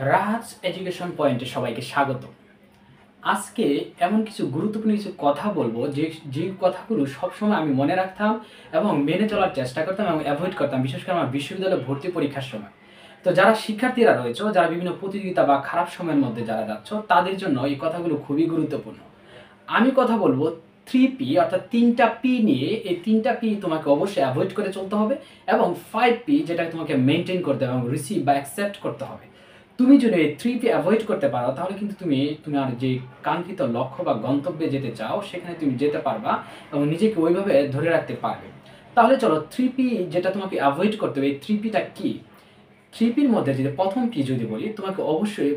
রাহাতস education পয়েন্টে সবাইকে স্বাগত। আজকে এমন কিছু গুরুত্বপূর্ণ কিছু কথা বলবো যে কথাগুলো সবসময় আমি মনে রাখতাম এবং মেনে চলার চেষ্টা করতাম এবং অ্যাভয়েড করতাম, বিশেষ করে আমার বিশ্ববিদ্যালয়ে ভর্তি পরীক্ষার সময়। তো যারা শিক্ষার্থীরা রয়েছে, যারা বিভিন্ন প্রতিযোগিতা বা খারাপ সময়ের মধ্যে যারা যাচ্ছ, তাদের জন্য এই কথাগুলো খুবই গুরুত্বপূর্ণ। আমি কথা বলবো 3P অর্থাৎ 3টা P নিয়ে। এই 3টা P তোমাকে অবশ্যই অ্যাভয়েড করে চলতে হবে এবং 5P যেটা তোমাকে মেনটেন করতে হবে এবং রিসিভ বা অ্যাকসেপ্ট করতে হবে। তুমি যদি এই 3P অ্যাভয়েড করতে পারো, তাহলে কিন্তু তুমি তোমার যে কাঙ্ক্ষিত লক্ষ্য বা গন্তব্যে যেতে চাও সেখানে তুমি যেতে পারবা এবং নিজেকে ওইভাবে ধরে রাখতে পারবে। তাহলে চলো 3P যেটা তোমাকে অ্যাভয়েড করতে হবে, এই 3Pটা কি? 3Pর মধ্যে যদি প্রথম P যদি বলি, তোমাকে অবশ্যই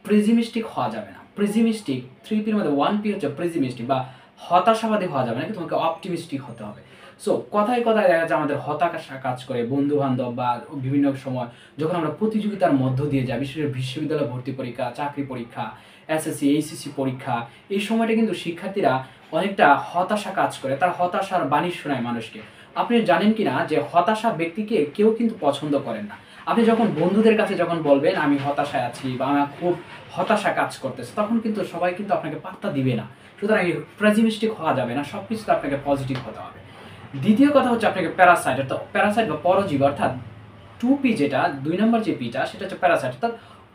প্রেজিমিস্টিক হওয়া যাবে না। প্রেজিমিস্টিক 3Pর মধ্যে 1P হচ্ছে প্রেজিমিস্টিক বা হতাশাবাদী হওয়া যাবে না, তোমাকে অপটিমিস্টিক হতে হবে। সো কথায় কথায় দেখা যাচ্ছে আমাদের হতাশা কাজ করে, বন্ধু বান্ধব বা বিভিন্ন সময় যখন আমরা প্রতিযোগিতার মধ্য দিয়ে যাই, বিশেষ করে বিশ্ববিদ্যালয় ভর্তি পরীক্ষা, চাকরি পরীক্ষা, এসএসসি এইচএসসি পরীক্ষা, এই সময়টা কিন্তু শিক্ষার্থীরা অনেকটা হতাশা কাজ করে, তার হতাশার বাণী শোনায় মানুষকে। আপনি জানেন কিনা যে হতাশা ব্যক্তিকে কেউ কিন্তু পছন্দ করেন না। আপনি যখন বন্ধুদের কাছে যখন বলবেন আমি হতাশায় আছি বা আমার খুব হতাশা কাজ করতেছে, তখন কিন্তু সবাই কিন্তু আপনাকে পাত্তা দিবে না। সুতরাং প্রেজিমিস্টিক হওয়া যাবে না, সব কিছুতে আপনাকে পজিটিভ হতে হবে। দ্বিতীয় কথা হচ্ছে আপনাকে প্যারাসাইট অর্থাৎ প্যারাসাইট বা পরজীব অর্থাৎ 2P যেটা 2 নম্বর যে পিটা সেটা হচ্ছে প্যারাসাইট অর্থাৎ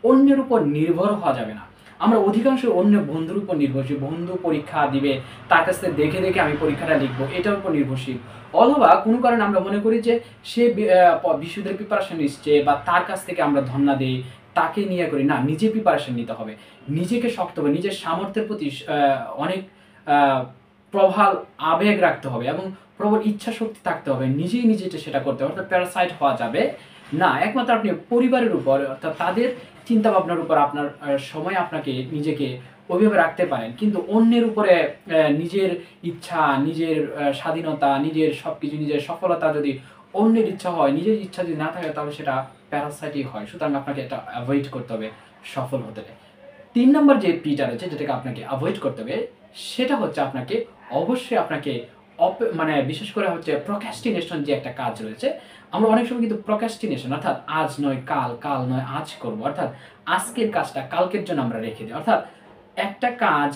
অন্যের উপর নির্ভর হওয়া যাবে না। আমরা অধিকাংশ অন্য বন্ধুর উপর নির্ভরশীল, বন্ধু পরীক্ষা দিবে তার কাছ থেকে দেখে দেখে আমি পরীক্ষাটা লিখবো, এটার উপর নির্ভরশীল। অথবা কোনো কারণে আমরা মনে করি যে সে বিশ্ববিদ্যালয়ের প্রিপারেশন নিচ্ছে বা তার কাছ থেকে আমরা ধন্যা দিই, তাকে নিয়ে করি না। নিজে প্রিপারেশন নিতে হবে, নিজেকে শক্ত হবে, নিজের সামর্থ্যের প্রতি অনেক প্রবল আবেগ রাখতে হবে এবং প্রবল ইচ্ছা শক্তি থাকতে হবে, নিজেই নিজেটা সেটা করতে হবে। অর্থাৎ প্যারাসাইট হওয়া যাবে না। একমাত্র আপনি পরিবারের উপর অর্থাৎ তাদের চিন্তা ভাবনার উপর আপনার সময় আপনাকে নিজেকে ওইভাবে রাখতে পারেন, কিন্তু অন্যের উপরে নিজের ইচ্ছা, নিজের স্বাধীনতা, নিজের সব কিছু, নিজের সফলতা যদি অন্যের ইচ্ছা হয়, নিজের ইচ্ছা যদি না থাকে, তাহলে সেটা প্যারাসাইটই হয়। সুতরাং আপনাকে এটা অ্যাভয়েড করতে হবে সফল হতে হবে। 3 নম্বর যে পিটা রয়েছে যেটাকে আপনাকে অ্যাভয়েড করতে হবে, সেটা হচ্ছে আপনাকে অবশ্যই আপনাকে মানে বিশেষ করে হচ্ছে প্রক্রাস্টিনেশন যে একটা কাজ রয়েছে। আমরা অনেক সময় কিন্তু প্রক্রাস্টিনেশন অর্থাৎ আজ নয় কাল, কাল নয় আজ করব, অর্থাৎ আজকের কাজটা কালকের জন্য আমরা রেখে দিই। অর্থাৎ একটা কাজ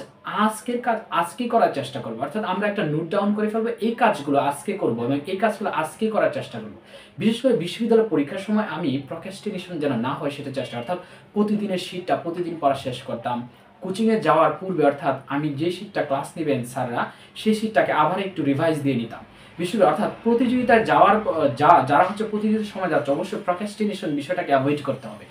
আজকের কাজ আজকে করার চেষ্টা করবো, অর্থাৎ আমরা একটা নোট ডাউন করে ফেলবো এই কাজগুলো আজকে করবো এবং এই কাজগুলো আজকে করার চেষ্টা করবো। বিশেষ করে বিশ্ববিদ্যালয় পরীক্ষার সময় আমি প্রক্রাস্টিনেশন যেন না হয় সেটা চেষ্টা, অর্থাৎ প্রতিদিনের শীটটা প্রতিদিন পড়া শেষ করতাম। কোচিংয়ে যাওয়ার পূর্বে অর্থাৎ আমি যে শীটটা ক্লাস নেবেন স্যাররা, সেই শীটটাকে আবার একটু রিভাইজ দিয়ে নিতাম। বিশেষ করে অর্থাৎ প্রতিযোগিতায় যাওয়ার যারা হচ্ছে প্রতিযোগিতার সময় যাচ্ছে, অবশ্যই প্রক্রাস্টিনেশন বিষয়টাকে অ্যাভয়েড করতে হবে।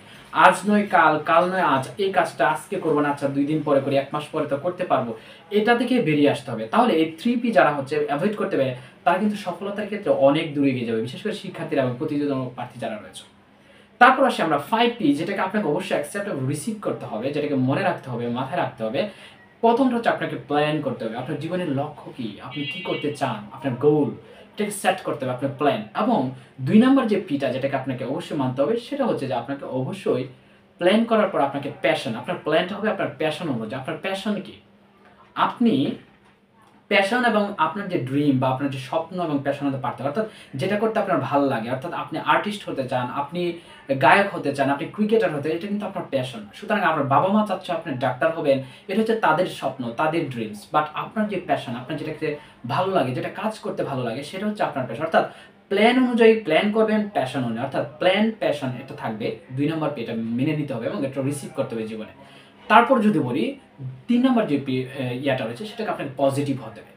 আজ নয় কাল, কাল নয় আজ, এই কাজটা আজকে করবো না, আচ্ছা 2 দিন পরে করি, 1 মাস পরে তো করতে পারবো, এটা থেকে বেরিয়ে আসতে হবে। তাহলে এই 3P যারা হচ্ছে অ্যাভয়েড করতে পারে, তারা কিন্তু সফলতার ক্ষেত্রে অনেক দূরে এগিয়ে যাবে, বিশেষ করে শিক্ষার্থীরা এবং প্রতিযোগিতামূলক প্রার্থী যারা রয়েছে। তারপর আসি আমরা 5P, যেটাকে আপনাকে অবশ্যই অ্যাকসেপ্ট এবং রিসিভ করতে হবে, যেটাকে মনে রাখতে হবে, মাথায় রাখতে হবে। প্রথমটা হচ্ছে আপনাকে প্ল্যান করতে হবে। আপনার জীবনের লক্ষ্য কি, আপনি কি করতে চান, আপনার গোল, এটাকে সেট করতে হবে আপনার প্ল্যান। এবং 2 নম্বর যে পিটা যেটাকে আপনাকে অবশ্যই মানতে হবে, সেটা হচ্ছে যে আপনাকে অবশ্যই প্ল্যান করার পর আপনাকে প্যাশন, আপনার প্ল্যানটা হবে আপনার প্যাশন অনুযায়ী। আপনার প্যাশন কি? আপনি প্যাশন এবং আপনার যে ড্রিম বা আপনার যে স্বপ্ন এবং প্যাশন হতে পারতে, অর্থাৎ যেটা করতে আপনার ভালো লাগে, অর্থাৎ আপনি আর্টিস্ট হতে চান, আপনি গায়ক হতে চান, আপনি ক্রিকেটার হতে, এটা কিন্তু আপনার প্যাশন। সুতরাং আপনার বাবা মা চাচ্ছে আপনি ডাক্তার হবেন, এটা হচ্ছে তাদের স্বপ্ন, তাদের ড্রিমস। বাট আপনার যে প্যাশন, আপনার যেটাকে ভালো লাগে, যেটা কাজ করতে ভালো লাগে, সেটা হচ্ছে আপনার প্যাশন। অর্থাৎ প্ল্যান অনুযায়ী প্ল্যান করবেন, প্যাশন অনুযায়ী, অর্থাৎ প্ল্যান প্যাশন এটা থাকবে। 2 নম্বর এটা মেনে নিতে হবে এবং এটা রিসিভ করতে হবে জীবনে। তারপর যদি বলি 3 নম্বর যে ইয়াটা রয়েছে, সেটাকে আপনাকে পজিটিভ হতে হবে।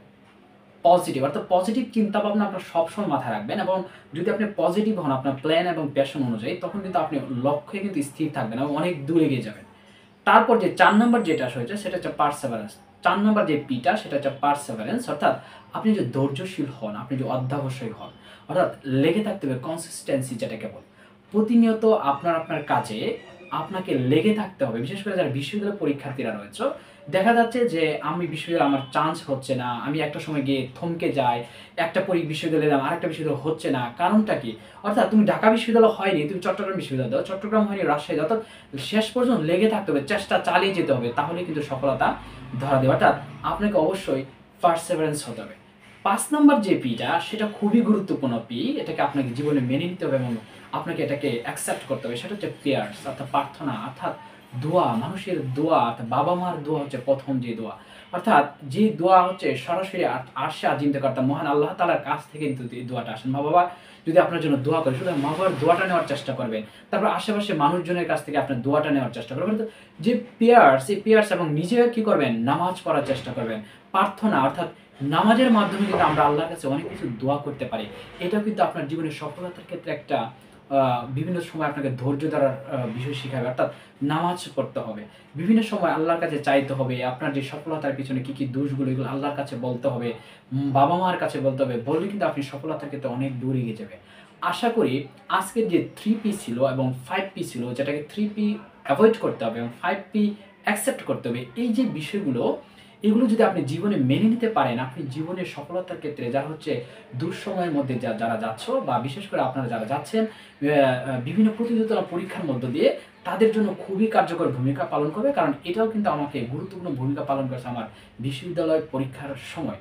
পজিটিভ অর্থাৎ পজিটিভ চিন্তা ভাবনা আপনার সবসময় মাথায় রাখবেন এবং যদি আপনি পজিটিভ হন আপনার প্ল্যান এবং প্যাশন অনুযায়ী, তখন কিন্তু আপনি লক্ষ্যে কিন্তু স্থির থাকবেন এবং অনেক দূরে এগিয়ে যাবেন। তারপর যে 4 নম্বর যেটা হয়েছে সেটা হচ্ছে পারসেভারেন্স। 4 নম্বর যে পিটা সেটা হচ্ছে পারসেভারেন্স, অর্থাৎ আপনি যে ধৈর্যশীল হন, আপনি যে অধ্যাবসায়ী হন, অর্থাৎ লেগে থাকতে হবে, কনসিস্টেন্সি যেটাকে বলে। প্রতিনিয়ত আপনার কাজে আপনাকে লেগে থাকতে হবে। বিশেষ করে যারা বিশ্ববিদ্যালয় পরীক্ষার্থীরা রয়েছে, দেখা যাচ্ছে যে আমি বিশ্ববিদ্যালয়ে আমার চান্স হচ্ছে না, আমি একটা সময় গিয়ে থমকে যাই, একটা বিশ্ববিদ্যালয়ে যাই, আরেকটা বিশ্ববিদ্যালয় হচ্ছে না, কারণটা কি? অর্থাৎ তুমি ঢাকা বিশ্ববিদ্যালয় হয়নি, তুমি চট্টগ্রাম বিশ্ববিদ্যালয় দাও, চট্টগ্রাম হয়নি রাজশাহী দাও, অর্থাৎ শেষ পর্যন্ত লেগে থাকতে হবে, চেষ্টা চালিয়ে যেতে হবে, তাহলে কিন্তু সফলতা ধরা দেবে। অর্থাৎ আপনাকে অবশ্যই পারসেভারেন্স হতে হবে। 5 নম্বর যে পিটা সেটা খুবই গুরুত্বপূর্ণ পি, এটাকে আপনাকে জীবনে মেনে নিতে হবে এবং আপনাকে এটাকে অ্যাকসেপ্ট করতে হবে। সেটা হচ্ছে প্রেয়ার্স অর্থাৎ প্রার্থনা, অর্থাৎ দোয়া, মানুষের দোয়া, অর্থাৎ বাবা মার দোয়া হচ্ছে প্রথম যে দোয়া। অর্থাৎ যে দোয়া হচ্ছে সরাসরি আরশে আজিমতে কর্তা মহান আল্লাহ তাআলার কাছ থেকে কিন্তু এই দোয়াটা আসেন। মা-বাবা যদি আপনার জন্য দোয়া করে, সুতরাং মা-বাবার দোয়াটা নেওয়ার চেষ্টা করবেন। তারপর আশেপাশে মানুষজনের কাছ থেকে আপনার দোয়াটা নেওয়ার চেষ্টা করবেন। তো যে প্রেয়ার্স, এই প্রেয়ার্স এবং নিজে কি করবেন? নামাজ পড়ার চেষ্টা করবেন। প্রার্থনা অর্থাৎ নামাজের মাধ্যমে কিন্তু আমরা আল্লাহর কাছে অনেক কিছু দোয়া করতে পারি। এটাও কিন্তু আপনার জীবনের সফলতার ক্ষেত্রে একটা বিভিন্ন সময় আপনাকে ধৈর্য ধরার বিষয় শিখাবে। অর্থাৎ নামাজ পড়তে হবে। বিভিন্ন সময় আল্লাহর কাছে চাইতে হবে। আপনার যে সফলতার পিছনে কি, কি দোষগুলো এগুলো আল্লাহর কাছে বলতে হবে। বাবা-মার কাছে বলতে হবে। বললে কিন্তু আপনি সফলতার ক্ষেত্রে অনেক দূর এগিয়ে যাবেন। আশা করি আজকের যে 3P ছিল এবং 5P ছিল, যেটাকে 3P এভয়েড করতে হবে এবং 5P অ্যাকসেপ্ট করতে হবে। এই যে বিষয়গুলো, এগুলো যদি আপনি জীবনে মেনে নিতে পারেন, আপনি জীবনের সফলতার ক্ষেত্রে যারা হচ্ছে দুঃসময়ের মধ্যে যারা যাচ্ছ বা বিশেষ করে আপনারা যারা যাচ্ছেন বিভিন্ন প্রতিযোগিতা পরীক্ষার মধ্য দিয়ে, তাদের জন্য খুবই কার্যকর ভূমিকা পালন করবে। কারণ এটাও কিন্তু আমাকে গুরুত্বপূর্ণ ভূমিকা পালন করেছে আমার বিশ্ববিদ্যালয় পরীক্ষার সময়।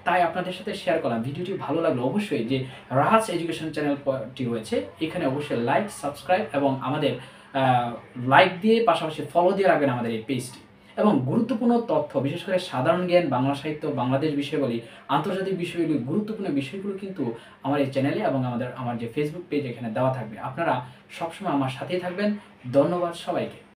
তাই আপনাদের সাথে শেয়ার করলাম। ভিডিওটি ভালো লাগলে অবশ্যই যে রাহাস এডুকেশন চ্যানেলটি রয়েছে, এখানে অবশ্যই লাইক, সাবস্ক্রাইব এবং আমাদের লাইক দিয়ে পাশাপাশি ফলো দিয়ে রাখবেন আমাদের এই পেজটি। এবং গুরুত্বপূর্ণ তথ্য, বিশেষ করে সাধারণ জ্ঞান, বাংলা সাহিত্য, বাংলাদেশ বিষয়গুলি, আন্তর্জাতিক বিষয়গুলি, গুরুত্বপূর্ণ বিষয়গুলো কিন্তু আমার এই চ্যানেলে এবং আমার যে ফেসবুক পেজ এখানে দেওয়া থাকবে। আপনারা সবসময় আমার সাথেই থাকবেন। ধন্যবাদ সবাইকে।